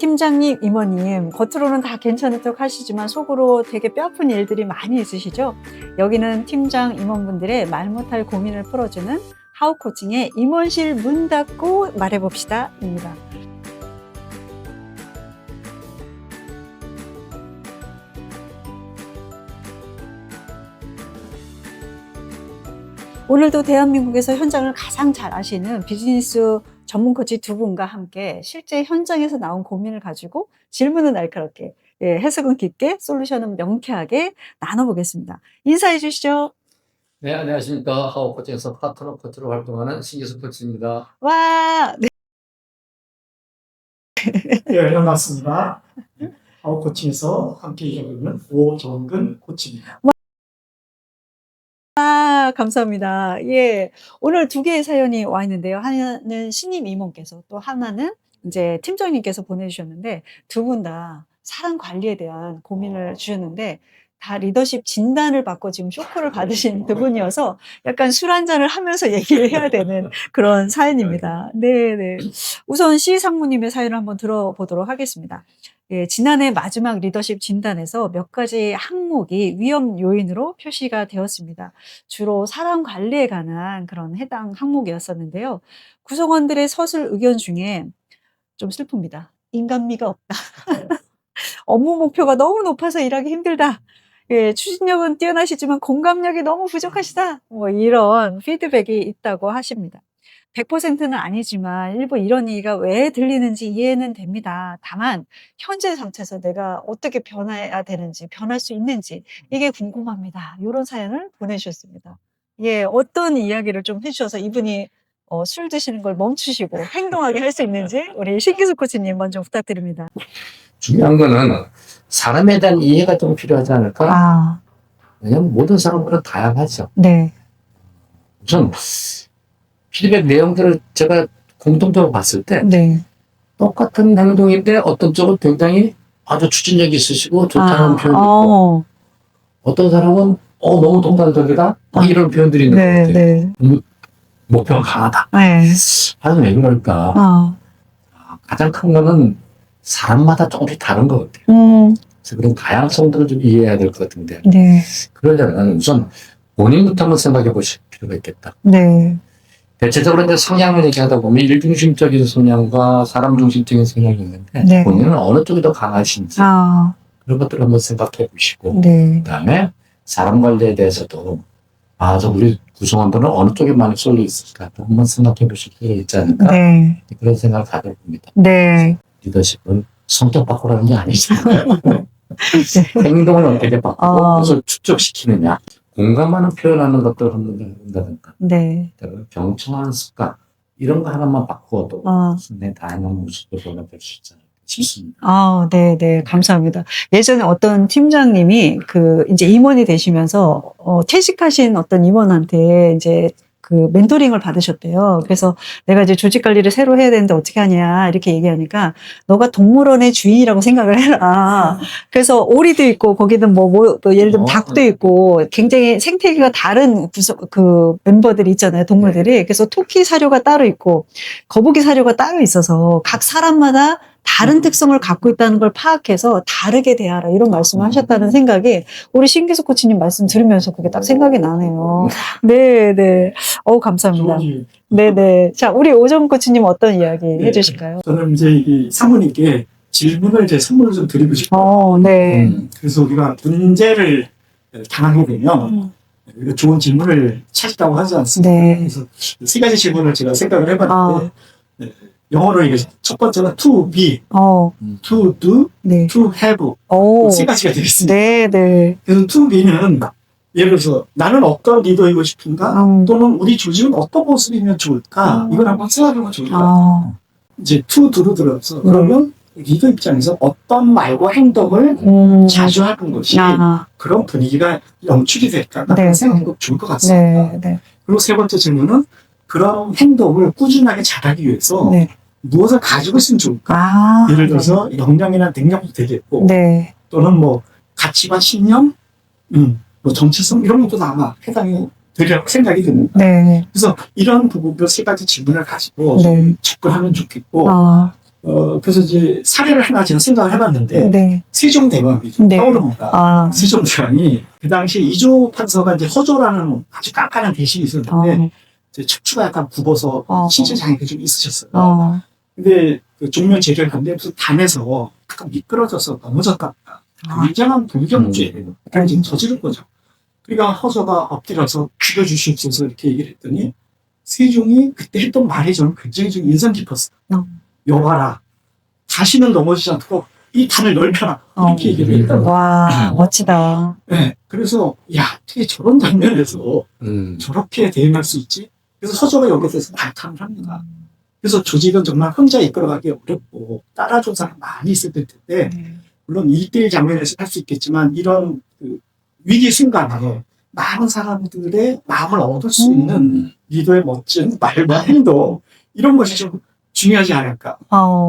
팀장님, 이모님, 겉으로는 다 괜찮은 척 하시지만 속으로 되게 뼈아픈 일들이 많이 있으시죠? 여기는 팀장, 임원분들의 말 못할 고민을 풀어주는 하우코칭의 임원실 문 닫고 말해봅시다 입니다. 오늘도 대한민국에서 현장을 가장 잘 아시는 비즈니스 전문 코치 두 분과 함께 실제 현장에서 나온 고민을 가지고 질문은 날카롭게, 해석은 깊게, 솔루션은 명쾌하게 나눠보겠습니다. 인사해 주시죠. 네, 안녕하십니까. 하우코칭에서 파트너 코치로 활동하는 신기수 코치입니다. 와, 네. 네, 반갑습니다. 하우코칭에서 함께 일하고 있는 오정근 코치입니다. 감사합니다. 예. 오늘 두 개의 사연이 와 있는데요. 하나는 신임 이모께서, 또 하나는 이제 팀장님께서 보내주셨는데, 두 분 다 사람 관리에 대한 고민을 주셨는데, 다 리더십 진단을 받고 지금 쇼크를 받으신 두 분이어서 약간 술 한잔을 하면서 얘기를 해야 되는 그런 사연입니다. 네네. 우선 C 상무님의 사연을 한번 들어보도록 하겠습니다. 예, 지난해 마지막 리더십 진단에서 몇 가지 항목이 위험 요인으로 표시가 되었습니다. 주로 사람 관리에 관한 그런 해당 항목이었었는데요. 구성원들의 서술 의견 중에 좀 슬픕니다. 인간미가 없다. 업무 목표가 너무 높아서 일하기 힘들다. 예, 추진력은 뛰어나시지만 공감력이 너무 부족하시다. 뭐 이런 피드백이 있다고 하십니다. 100%는 아니지만 일부 이런 얘기가 왜 들리는지 이해는 됩니다. 다만 현재 상태에서 내가 어떻게 변해야 되는지, 변할 수 있는지 이게 궁금합니다. 이런 사연을 보내주셨습니다. 예, 어떤 이야기를 좀 해주셔서 이분이 술 드시는 걸 멈추시고 행동하게 할 수 있는지 우리 신기수 코치님 먼저 부탁드립니다. 중요한 거는 사람에 대한 이해가 좀 필요하지 않을까? 왜냐면 모든 사람들은 다양하죠. 네. 우선 피드백 내용들을 제가 공통적으로 봤을 때 네. 똑같은 행동인데 어떤 쪽은 굉장히 아주 추진력이 있으시고 좋다는 표현이 있고 어떤 사람은 너무 독단적이다 이런 표현들이 있는 것 같아요. 네. 목표가 강하다. 네. 하여튼 왜 그럴까? 가장 큰 거는 사람마다 조금씩 다른 것 같아요. 그래서 그런 다양성들을 좀 이해해야 될 것 같은데 네. 그러려면 우선 본인부터 한번 생각해 보실 필요가 있겠다. 네. 대체적으로 이제 성향을 얘기하다 보면 일중심적인 성향과 사람 중심적인 성향이 있는데 네. 본인은 어느 쪽이 더 강하신지 그런 것들을 한번 생각해 보시고 네. 그다음에 사람 관리에 대해서도 저 우리 구성원들은 어느 쪽에 많이 쏠려 있을까 한번 생각해 보실 필요가 있지 않을까 네. 그런 생각을 가져봅니다. 네. 리더십은 성격 바꾸라는 게 아니잖아요. 행동을 어떻게 바꾸고 그것을 축적시키느냐 공감하는 표현하는 것들을 한다든가 네. 병청한 습관 이런 거 하나만 바꾸어도 내 다양한 모습을 보여줄 수 있지 않을까 싶습니다. 네. 감사합니다. 예전에 어떤 팀장님이 이제 임원이 되시면서 퇴직하신 어떤 임원한테 이제 그 멘토링을 받으셨대요. 그래서 내가 이제 조직 관리를 새로 해야 되는데 어떻게 하냐 이렇게 얘기하니까 너가 동물원의 주인이라고 생각을 해라. 그래서 오리도 있고 거기는 뭐 예를 들면 닭도 있고 굉장히 생태계가 다른 그 멤버들이 있잖아요. 동물들이. 그래서 토끼 사료가 따로 있고 거북이 사료가 따로 있어서 각 사람마다 다른 특성을 갖고 있다는 걸 파악해서 다르게 대하라 이런 말씀을 하셨다는 생각이 우리 신기수 코치님 말씀 들으면서 그게 딱 생각이 나네요. 네. 감사합니다. 네네. 자, 우리 오정 코치님 어떤 이야기 해주실까요? 저는 이제 이 사모님께 질문을 선물을 좀 드리고 싶어요. 네. 그래서 우리가 문제를 당하게 되면 우리가 좋은 질문을 찾다고 하지 않습니까? 네. 그래서 세 가지 질문을 제가 생각을 해봤는데 영어로 이게 첫 번째는 to be, to do, 네. to have 세 가지가 되겠습니다. 네. 그래서 to be는 예를 들어서 나는 어떤 리더이고 싶은가 또는 우리 조직은 어떤 모습이면 좋을까 이걸 한번 생각해보면 좋을 것 같아요. 이제 to do로 들어서 그러면 리더 입장에서 어떤 말과 행동을 자주 하는 것이 그런 분위기가 영축이 될까 그런 생각해보면 좋을 것 같습니다. 그리고 세 번째 질문은 그런 행동을 꾸준하게 잘하기 위해서 무엇을 가지고 있으면 좋을까? 예를 들어서 역량이나 능력도 되겠고 또는 뭐 가치관, 신념, 뭐 정체성 이런 것도 아마 해당이 되리라고 생각이 듭니다. 그래서 이런 부분도 세 가지 질문을 가지고 접근하면 좋겠고 그래서 이제 사례를 하나 제가 생각을 해봤는데, 네. 세종대왕이 좀 네. 떠오릅니다. 아. 세종대왕이 그 당시 이조 판서가 이제 허조라는 아주 깐깐한 대신이 있었는데, 어. 이제 척추가 약간 굽어서 신체 장애가 좀 있으셨어요. 근데 그 종묘 제를 한데 무슨 담에서 약간 미끄러져서 넘어졌다. 굉장한 불경죄를 지금 저지른 거죠. 그러니까 허조가 엎드려서 죽여주시옵소서 이렇게 얘기를 했더니 세종이 그때 했던 말이 저는 굉장히 좀 인상 깊었어요. 여봐라. 다시는 넘어지지 않도록 이 단을 넓혀라. 이렇게 얘기를 했다고. 와, 멋지다. 네. 그래서, 야, 어떻게 저런 장면에서 저렇게 대응할 수 있지? 그래서 서조가 여기에 대해서 발탄을 합니다. 그래서 조직은 정말 혼자 이끌어가기 어렵고, 따라준 사람 많이 있을 텐데, 물론 1대1 장면에서 할 수 있겠지만, 이런 그 위기 순간에 많은 사람들의 마음을 얻을 수 있는 리더의 멋진 말과 행동, 이런 것이 좀 중요하지 않을까.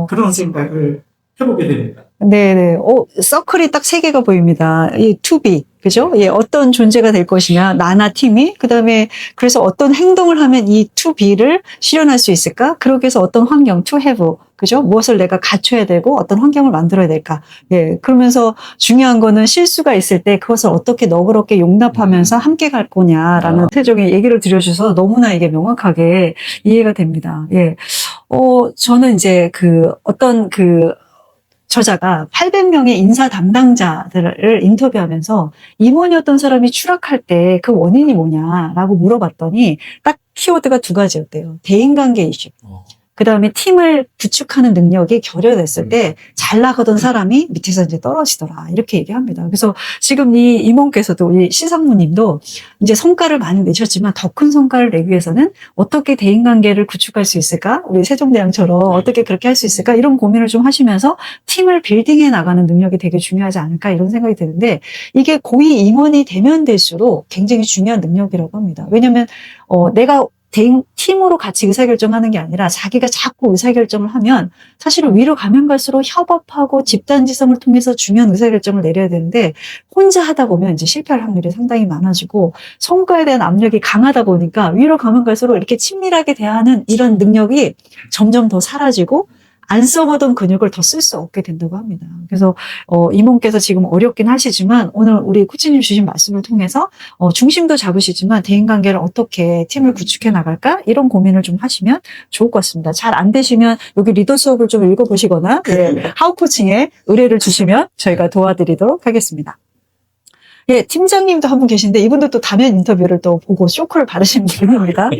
그런 생각을 해보게 됩니다. 네네. 서클이 딱 3개가 보입니다. 이 to be. 그죠? 예, 어떤 존재가 될 것이냐. 나나 팀이. 그 다음에, 그래서 어떤 행동을 하면 이 to be를 실현할 수 있을까? 그러기 위해서 어떤 환경, to have. 그죠? 무엇을 내가 갖춰야 되고 어떤 환경을 만들어야 될까? 예, 그러면서 중요한 거는 실수가 있을 때 그것을 어떻게 너그럽게 용납하면서 함께 갈 거냐라는 세종의 얘기를 드려주셔서 너무나 이게 명확하게 이해가 됩니다. 예. 저는 이제 어떤 저자가 800명의 인사 담당자들을 인터뷰하면서 임원이었던 사람이 추락할 때 그 원인이 뭐냐라고 물어봤더니 딱 키워드가 2가지였대요. 대인관계 이슈. 그 다음에 팀을 구축하는 능력이 결여됐을 때 잘 나가던 사람이 밑에서 이제 떨어지더라. 이렇게 얘기합니다. 그래서 지금 이 임원께서도 우리 시상무님도 이제 성과를 많이 내셨지만 더 큰 성과를 내기 위해서는 어떻게 대인관계를 구축할 수 있을까? 우리 세종대왕처럼 어떻게 그렇게 할 수 있을까? 이런 고민을 좀 하시면서 팀을 빌딩해 나가는 능력이 되게 중요하지 않을까? 이런 생각이 드는데 이게 고위 임원이 되면 될수록 굉장히 중요한 능력이라고 합니다. 왜냐하면 내가 팀으로 같이 의사결정하는 게 아니라 자기가 자꾸 의사결정을 하면 사실은 위로 가면 갈수록 협업하고 집단지성을 통해서 중요한 의사결정을 내려야 되는데 혼자 하다 보면 이제 실패할 확률이 상당히 많아지고 성과에 대한 압력이 강하다 보니까 위로 가면 갈수록 이렇게 친밀하게 대하는 이런 능력이 점점 더 사라지고 안 써보던 근육을 더 쓸 수 없게 된다고 합니다. 그래서 임원께서 지금 어렵긴 하시지만 오늘 우리 코치님 주신 말씀을 통해서 중심도 잡으시지만 대인관계를 어떻게 팀을 구축해 나갈까? 이런 고민을 좀 하시면 좋을 것 같습니다. 잘 안 되시면 여기 리더 수업을 좀 읽어보시거나 하우 코칭에 의뢰를 주시면 저희가 도와드리도록 하겠습니다. 예, 팀장님도 한 분 계신데 이분도 또 다면 인터뷰를 또 보고 쇼크를 받으신 분입니다.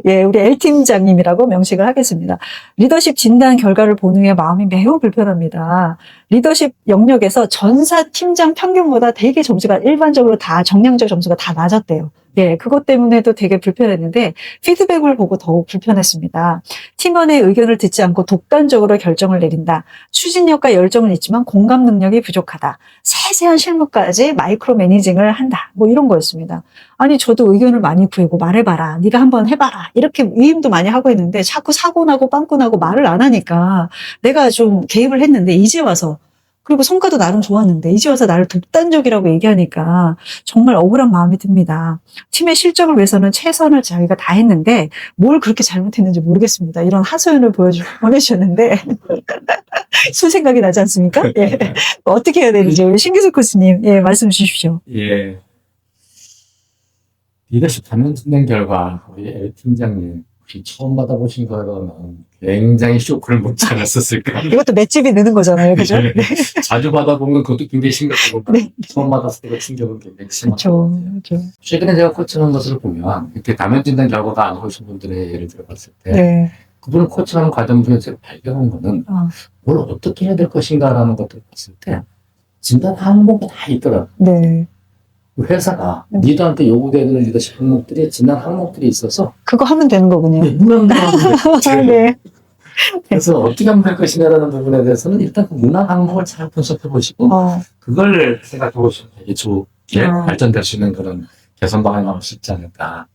예, 우리 L 팀장님이라고 명식을 하겠습니다. 리더십 진단 결과를 본 후에 마음이 매우 불편합니다. 리더십 영역에서 전사 팀장 평균보다 되게 점수가 일반적으로 다 정량적 점수가 다 낮았대요. 예, 그것 때문에도 되게 불편했는데 피드백을 보고 더욱 불편했습니다. 팀원의 의견을 듣지 않고 독단적으로 결정을 내린다. 추진력과 열정은 있지만 공감 능력이 부족하다. 세세한 실무까지 마이크로 매니징을 한다. 뭐 이런 거였습니다. 아니 저도 의견을 많이 구하고 말해봐라. 네가 한번 해봐라. 이렇게 위임도 많이 하고 있는데 자꾸 사고 나고 빵꾸 나고 말을 안 하니까 내가 좀 개입을 했는데 이제 와서 그리고 성과도 나름 좋았는데 이제 와서 나를 독단적이라고 얘기하니까 정말 억울한 마음이 듭니다. 팀의 실적을 위해서는 최선을 자기가 다 했는데 뭘 그렇게 잘못했는지 모르겠습니다. 이런 하소연을 보내주셨는데 술 생각이 나지 않습니까? 예. 어떻게 해야 되는지 우리 신기수 코치님 말씀 주십시오. 예. 리더십 단면 진단 결과 우리 L 팀장님 혹시 처음 받아보신 거라면 굉장히 쇼크를 먹지 않았었을까? 이것도 맷집이 느는 거잖아요, 그죠? 네. 자주 받아보면 그것도 굉장히 심각하고 네. 처음 받았을 때 충격은 굉장히 심하고 그렇죠. 최근에 제가 코치하는 것을 보면 이렇게 단면 진단 결과가 안 오신 분들의 예를 들어봤을 때 그분을 코치하는 과정 중에 제가 발견한 거는 뭘 어떻게 해야 될 것인가라는 것들을 봤을 때 진단 항목이 다 있더라고요. 네. 회사가 리더한테 요구되는 리더십 항목들이 진단 항목들이 있어서 그거 하면 되는 거군요. 네. 그래서 어떻게 하면 될 것이냐라는 부분에 대해서는 일단 그 문화 항목을 잘 분석해 보시고 그걸 생각해 보시면 되게 좋게 발전될 수 있는 그런 개선 방안이 나올 수 있지 않을까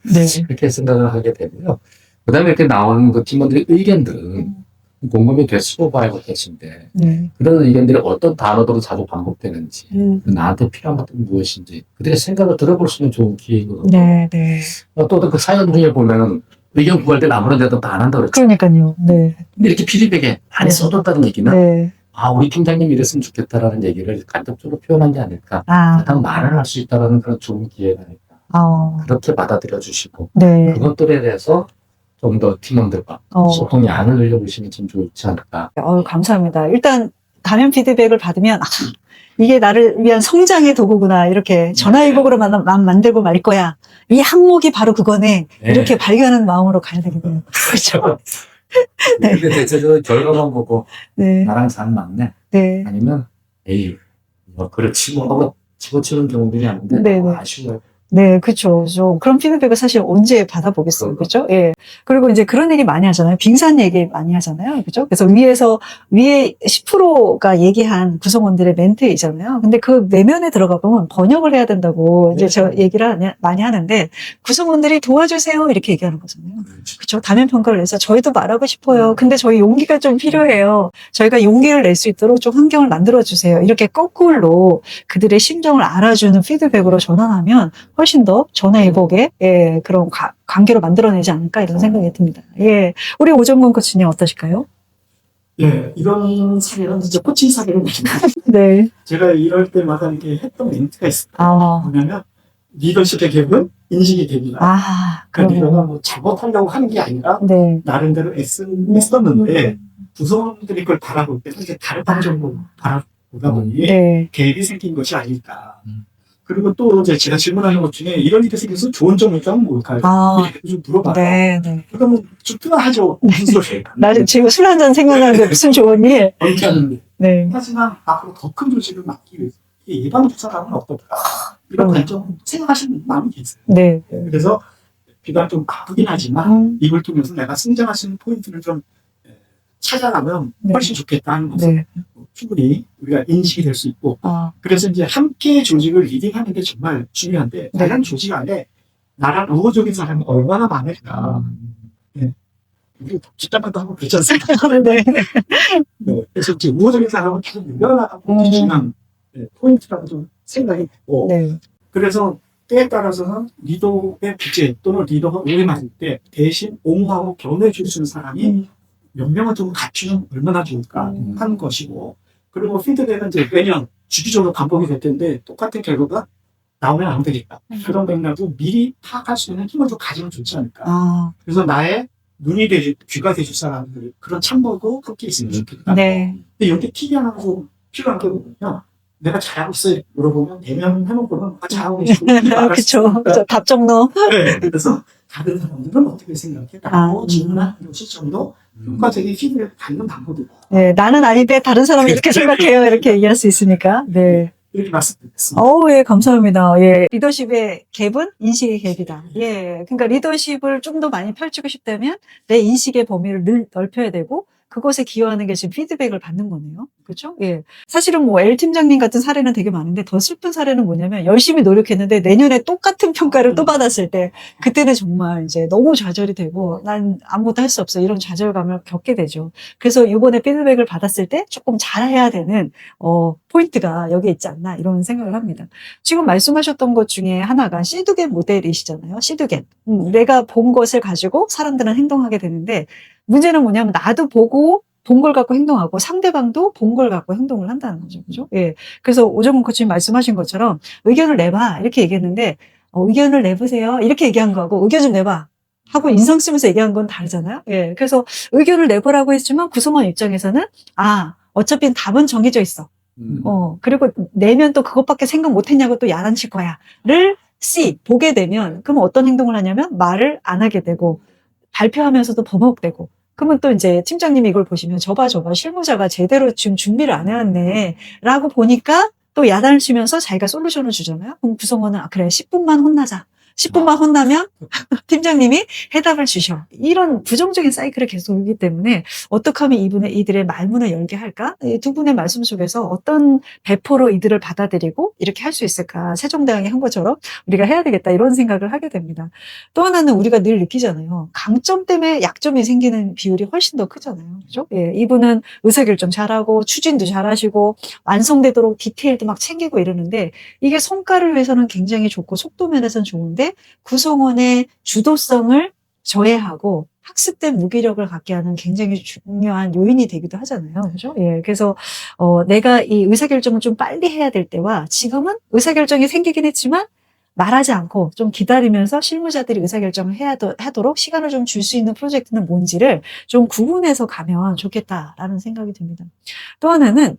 이렇게 생각을 하게 되고요. 그 다음에 이렇게 나오는 그 팀원들의 의견들은 공감이 될 수도 알고 계신데 그런 의견들이 어떤 단어들로 자주 반복되는지 나한테 필요한 것들은 무엇인지 그들의 생각을 들어볼 수 있는 좋은 기회이거든요. 또 그 사연 중에 보면은 의견 구할 때는 아무런 대답 다 안 한다고 그랬죠. 그러니까요. 네. 근데 이렇게 피드백에 많이 네. 써줬다는 얘기는 네. 아, 우리 팀장님 이랬으면 좋겠다라는 얘기를 간접적으로 표현한 게 아닐까. 아. 가장 말을 할 수 있다는 그런 좋은 기회가 아닐까. 그렇게 받아들여 주시고 네. 그것들에 대해서 좀 더 팀원들과 소통이 안을 늘려보시면 좀 좋지 않을까. 감사합니다. 일단 다면 피드백을 받으면 아, 이게 나를 위한 성장의 도구구나. 이렇게 전화위복으로 만들고 말 거야. 이 항목이 바로 그거네. 네. 이렇게 발견하는 마음으로 가야 되겠네요. 그렇죠. 네. 근데 대체적으로 결과만 보고 네. 나랑 잘 맞네. 네. 아니면 에이 뭐 그렇지 뭐 하고 집어치는 경우들이 많은데 네, 네. 아쉬워요. 네, 그렇죠. 그런 피드백을 사실 언제 받아보겠어요. 그렇죠? 예. 그리고 이제 그런 얘기 많이 하잖아요. 빙산 얘기 많이 하잖아요. 그렇죠? 그래서 위에 10%가 얘기한 구성원들의 멘트이잖아요. 근데 그 내면에 들어가 보면 번역을 해야 된다고 이제 저 얘기를 많이 하는데 구성원들이 도와주세요. 이렇게 얘기하는 거잖아요. 그렇죠? 다면 평가를 내서 저희도 말하고 싶어요. 근데 저희 용기가 좀 필요해요. 저희가 용기를 낼 수 있도록 좀 환경을 만들어 주세요. 이렇게 거꾸로 그들의 심정을 알아주는 피드백으로 전환하면 훨씬 더 전화위복의 그런 관계로 만들어내지 않을까 이런 생각이 듭니다. 예, 우리 오정권 코치님 어떠실까요? 예, 이런 사례는 진짜 코칭 사례는 아니에요. 네. 제가 이럴 때마다 이렇게 했던 멘트가 있어요. 아, 뭐냐면 리더십의 갭은 인식의 갭이다. 그러니까 리더가 그러면 뭐 잘못하려고 하는 게 아니라 네. 나름대로 애썼는데 구성원들이 그걸 바라볼 때 사실 다른 방정으로 바라보다 보니 네. 갭이 생긴 것이 아닐까. 그리고 또 이제 제가 질문하는 것 중에 이런 일이 생겨서 좋은 점이 있다면 뭘까요? 이렇게 좀 물어봐요. 네, 네. 그러면 좀 편하죠. 무슨 소리예요? 나 지금 술 한잔 생각나는데 무슨 좋은 일? 어떻게 하는데. 네. 하지만 앞으로 더 큰 조직을 막기 위해서 예방주사라면 어떨까? 이런 관점 생각하시는 마음이 계세요. 네. 그래서 비단 좀 아프긴 하지만 이걸 통해서 내가 성장할 수 있는 포인트를 좀 찾아가면 훨씬 좋겠다 하는 것을 충분히 우리가 인식이 될 수 있고 그래서 이제 함께 조직을 리딩하는 게 정말 중요한데 다른 조직 안에 나랑 우호적인 사람이 얼마나 많을까. 우리 뒷담화도 하고 그렇지 않습니까? 네. 그래서 이제 우호적인 사람은 계속 늘어나가고 중요한 포인트라고 좀 생각이 되고 그래서 때에 따라서는 리더의 부재 또는 리더가 오해 맞을 때 대신 옹호하고 변호해 줄 수 있는 사람이 몇 명을 좀 갖추면 얼마나 좋을까 하는 것이고 그리고 피드백은 이제 매년 주기적으로 반복이 될 텐데 똑같은 결과가 나오면 안 되겠다. 그런 맥락도 미리 파악할 수 있는 힘을 좀 가지면 좋지 않을까. 그래서 나의 눈이 되줄, 귀가 되줄 사람들 그런 참고도 함께 있으면 좋겠다. 네. 근데 여기 팁이 하나 좀 필요한 게 뭐냐면 내가 잘하고 있어요. 물어보면 대면 해놓고는 잘하고 계시고 그렇죠. 답정너. 네. 그래서 다른 사람들은 어떻게 생각해? 라고 질문하는 시점도 효과적인 피드백을 받는 방법이다. 네, 나는 아닌데 다른 사람이 이렇게 생각해요. 이렇게 얘기할 수 있으니까. 네. 이렇게 말씀드렸습니다. 예, 감사합니다. 예. 리더십의 갭은 인식의 갭이다. 예. 그러니까 리더십을 좀 더 많이 펼치고 싶다면 내 인식의 범위를 넓혀야 되고 그것에 기여하는 게 지금 피드백을 받는 거네요. 그렇죠? 예. 사실은 뭐 L 팀장님 같은 사례는 되게 많은데 더 슬픈 사례는 뭐냐면 열심히 노력했는데 내년에 똑같은 평가를 또 받았을 때 그때는 정말 이제 너무 좌절이 되고 난 아무것도 할 수 없어 이런 좌절감을 겪게 되죠. 그래서 이번에 피드백을 받았을 때 조금 잘해야 되는 포인트가 여기에 있지 않나 이런 생각을 합니다. 지금 말씀하셨던 것 중에 하나가 시드겐 모델이시잖아요. 시드겐. 내가 본 것을 가지고 사람들은 행동하게 되는데 문제는 뭐냐면 나도 보고 본 걸 갖고 행동하고 상대방도 본 걸 갖고 행동을 한다는 거죠. 그죠? 예. 그래서 오정훈 코치님 말씀하신 것처럼 의견을 내봐. 이렇게 얘기했는데, 의견을 내보세요. 이렇게 얘기한 거하고 의견 좀 내봐. 하고 인상 쓰면서 얘기한 건 다르잖아요. 예. 그래서 의견을 내보라고 했지만 구성원 입장에서는, 어차피 답은 정해져 있어. 그리고 내면 또 그것밖에 생각 못 했냐고 또 야단칠 거야. 를 보게 되면, 그럼 어떤 행동을 하냐면 말을 안 하게 되고, 발표하면서도 버벅대고 그러면 또 이제 팀장님이 이걸 보시면 저봐 실무자가 제대로 지금 준비를 안 해왔네 라고 보니까 또 야단을 치면서 자기가 솔루션을 주잖아요. 그럼 구성원은 그래 10분만 혼나자. 10분만 혼나면 팀장님이 해답을 주셔. 이런 부정적인 사이클이 계속 돌기 때문에 어떻게 하면 이들의 말문을 열게 할까? 이 두 분의 말씀 속에서 어떤 배포로 이들을 받아들이고 이렇게 할 수 있을까? 세종대왕이 한 것처럼 우리가 해야 되겠다 이런 생각을 하게 됩니다. 또 하나는 우리가 늘 느끼잖아요. 강점 때문에 약점이 생기는 비율이 훨씬 더 크잖아요. 그죠? 예, 이분은 의사결정 잘하고 추진도 잘하시고 완성되도록 디테일도 막 챙기고 이러는데 이게 성과를 위해서는 굉장히 좋고 속도 면에서는 좋은데 구성원의 주도성을 저해하고 학습된 무기력을 갖게 하는 굉장히 중요한 요인이 되기도 하잖아요. 그죠? 예. 그래서, 내가 이 의사결정을 좀 빨리 해야 될 때와 지금은 의사결정이 생기긴 했지만 말하지 않고 좀 기다리면서 실무자들이 의사결정을 하도록 시간을 좀 줄 수 있는 프로젝트는 뭔지를 좀 구분해서 가면 좋겠다라는 생각이 듭니다. 또 하나는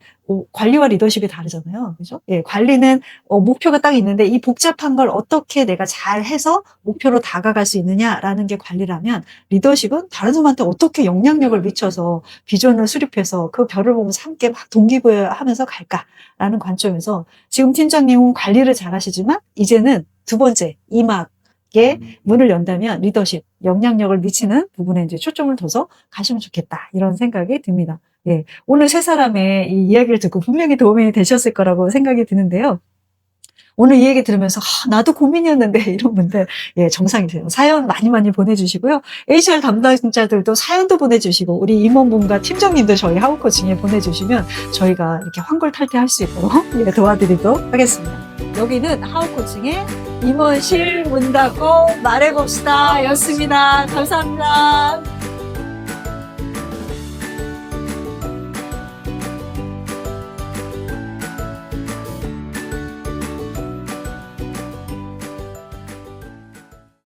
관리와 리더십이 다르잖아요. 그죠? 예, 관리는 목표가 딱 있는데 이 복잡한 걸 어떻게 내가 잘 해서 목표로 다가갈 수 있느냐라는 게 관리라면 리더십은 다른 사람한테 어떻게 영향력을 미쳐서 비전을 수립해서 그 별을 보면서 함께 막 동기부여하면서 갈까라는 관점에서 지금 팀장님은 관리를 잘 하시지만 이제는 두 번째 이막에 문을 연다면 리더십, 영향력을 미치는 부분에 이제 초점을 둬서 가시면 좋겠다 이런 생각이 듭니다. 예, 오늘 세 사람의 이 이야기를 듣고 분명히 도움이 되셨을 거라고 생각이 드는데요. 오늘 이 얘기 들으면서 나도 고민이었는데 이런 분들 예 정상이세요. 사연 많이 보내주시고요. HR 담당자들도 사연도 보내주시고 우리 임원분과 팀장님도 저희 하우코칭에 보내주시면 저희가 이렇게 환골탈퇴할 수 있도록 예, 도와드리도록 하겠습니다. 여기는 하우코칭의 임원실 문 닫고 말해봅시다 였습니다. 감사합니다.